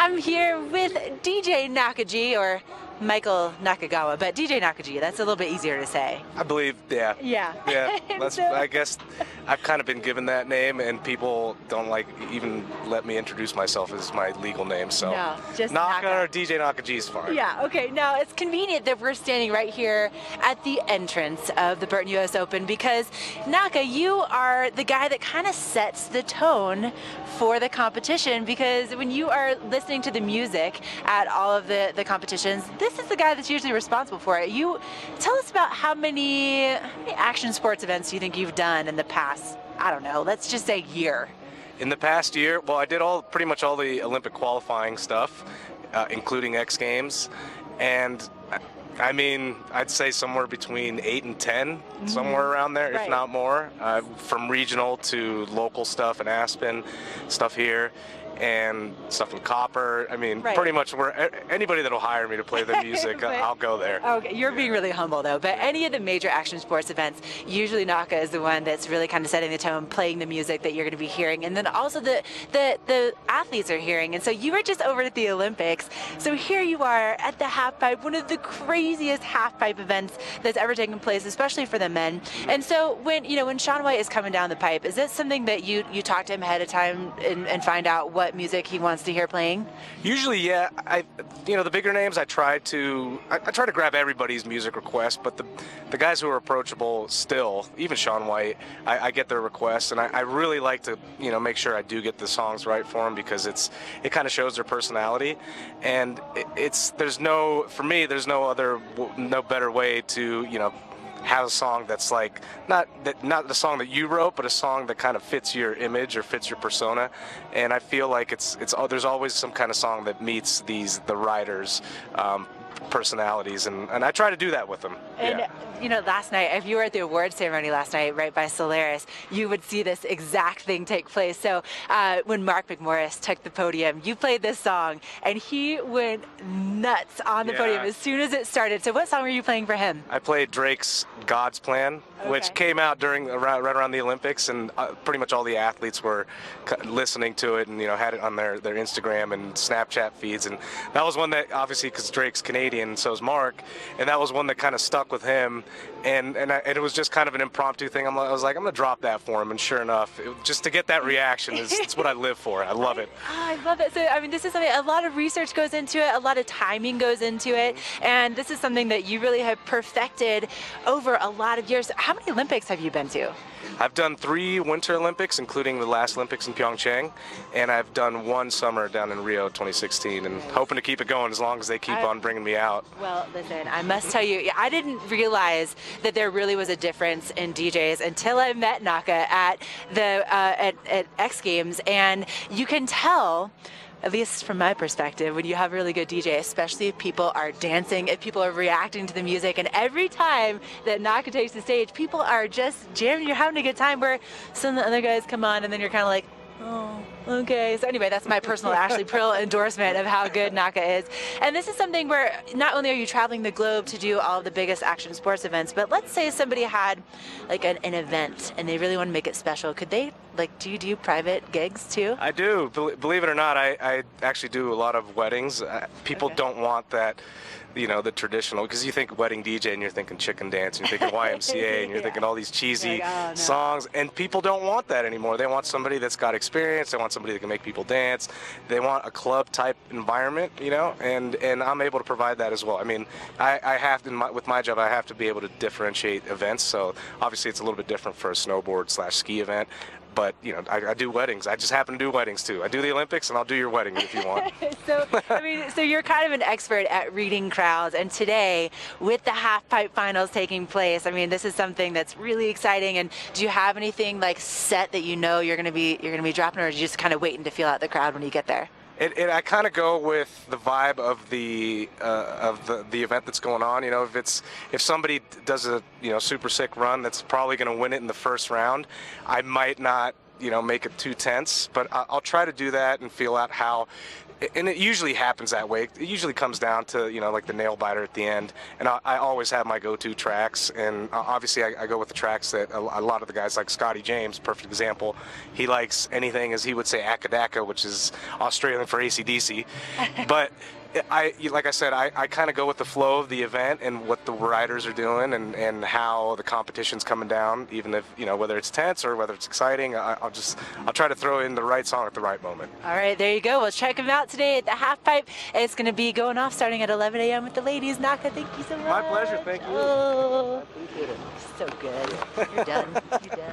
I'm here with DJ Nakaji, or Michael Nakagawa, but DJ Nakaji, that's a little bit easier to say. I believe, yeah. Yeah. Yeah, So- I guess I've kind of been given that name, and people don't even let me introduce myself as my legal name, so. No, just Naka Naka. or DJ Nakaji is fine. Yeah, okay. Now, it's convenient that we're standing right here at the entrance of the Burton U.S. Open because, Naka, you are the guy that kind of sets the tone for the competition, because when you are listening to the music at all of the competitions, this is the guy that's usually responsible for it. You tell us about how many action sports events do you think you've done in the past, I don't know, let's just say year? In the past year, well, I did pretty much all the Olympic qualifying stuff, including X Games, and I mean, I'd say somewhere between 8 and 10, somewhere around there, Right. if not more, from regional to local stuff in Aspen, stuff here, and stuff in Copper. I mean, Right. pretty much anybody that'll hire me to play their music, But- I'll go there. Okay, you're being really humble though, but any of the major action sports events, usually Naka is the one that's really kind of setting the tone, playing the music that you're going to be hearing, and then also the athletes are hearing. And so you were just over at the Olympics, so here you are at the half pipe, one of the craziest half pipe events that's ever taken place, especially for the men. And so when Shaun White is coming down the pipe, is that something that you talk to him ahead of time and find out what music he wants to hear playing? Usually, yeah. The bigger names, I try to grab everybody's music request, but the guys who are approachable still, even Shaun White, I get their requests, and I really like to make sure I do get the songs right for them, because it kind of shows their personality, and there's no better way to have a song that's like not the song that you wrote, but a song that kind of fits your image or fits your persona. And I feel like there's always some kind of song that meets the writers' personalities, and I try to do that with them. And Yeah. last night, if you were at the award ceremony last night, right by Solaris, you would see this exact thing take place. So when Mark McMorris took the podium, you played this song, and he went nuts on the Yeah. podium as soon as it started. So what song were you playing for him? I played Drake's God's Plan, which Okay. came out right around the Olympics, and pretty much all the athletes were listening to it, and had it on their Instagram and Snapchat feeds. And that was one that, obviously, because Drake's Canadian, and so is Mark, and that was one that kind of stuck with him. And it was just kind of an impromptu thing. I was like, I'm gonna drop that for him, and sure enough, just to get that reaction it's what I live for. I love it. I love it. So, I mean, this is something, a lot of research goes into it, a lot of timing goes into it, and this is something that you really have perfected over a lot of years. How many Olympics have you been to? I've done 3 Winter Olympics, including the last Olympics in Pyeongchang, and I've done 1 summer down in Rio 2016, and hoping to keep it going as long as they keep on bringing me out. Well, listen, I must tell you, I didn't realize that there really was a difference in DJs until I met Naka at at X Games, and you can tell, at least from my perspective, when you have a really good DJ, especially if people are dancing, if people are reacting to the music, and every time that Naka takes the stage, people are just jamming, you're having a good time, where some of the other guys come on and then you're kind of like, oh, okay. So anyway, that's my personal Ashley Prill endorsement of how good Naka is. And this is something where not only are you traveling the globe to do all of the biggest action sports events, but let's say somebody had like an event and they really want to make it special. Could they, do you do private gigs too? I do. Believe it or not, I actually do a lot of weddings. People Okay. don't want that, the traditional, because you think wedding DJ and you're thinking chicken dance, and you're thinking YMCA, and you're Yeah. thinking all these cheesy Like, oh, no. songs, and people don't want that anymore. They want somebody that's got experience. They want somebody that can make people dance. They want a club type environment, and I'm able to provide that as well. I mean, I have to, with my job, I have to be able to differentiate events. So obviously it's a little bit different for a snowboard/ski event. But, I do weddings. I just happen to do weddings, too. I do the Olympics, and I'll do your wedding if you want. So you're kind of an expert at reading crowds, and today, with the half pipe finals taking place, I mean, this is something that's really exciting. And do you have anything set that you're going to be dropping, or are you just kind of waiting to feel out the crowd when you get there? I kind of go with the vibe of the event that's going on. If somebody does a super sick run that's probably going to win it in the first round, I might not make it too tense, but I'll try to do that and feel out how. And it usually happens that way. It usually comes down to, like the nail biter at the end. And I always have my go-to tracks. And obviously I go with the tracks that a lot of the guys, like Scotty James, perfect example, he likes anything, as he would say, akadaka, which is Australian for AC/DC. But like I said, I kind of go with the flow of the event and what the riders are doing and how the competition's coming down, even if, whether it's tense or whether it's exciting, I'll try to throw in the right song at the right moment. All right, there you go. We'll check them out today at the Half Pipe. It's going to be going off starting at 11 a.m. with the ladies. Naka, thank you so much. My pleasure. Thank you. Oh, I appreciate it. so good. You're done. You're done.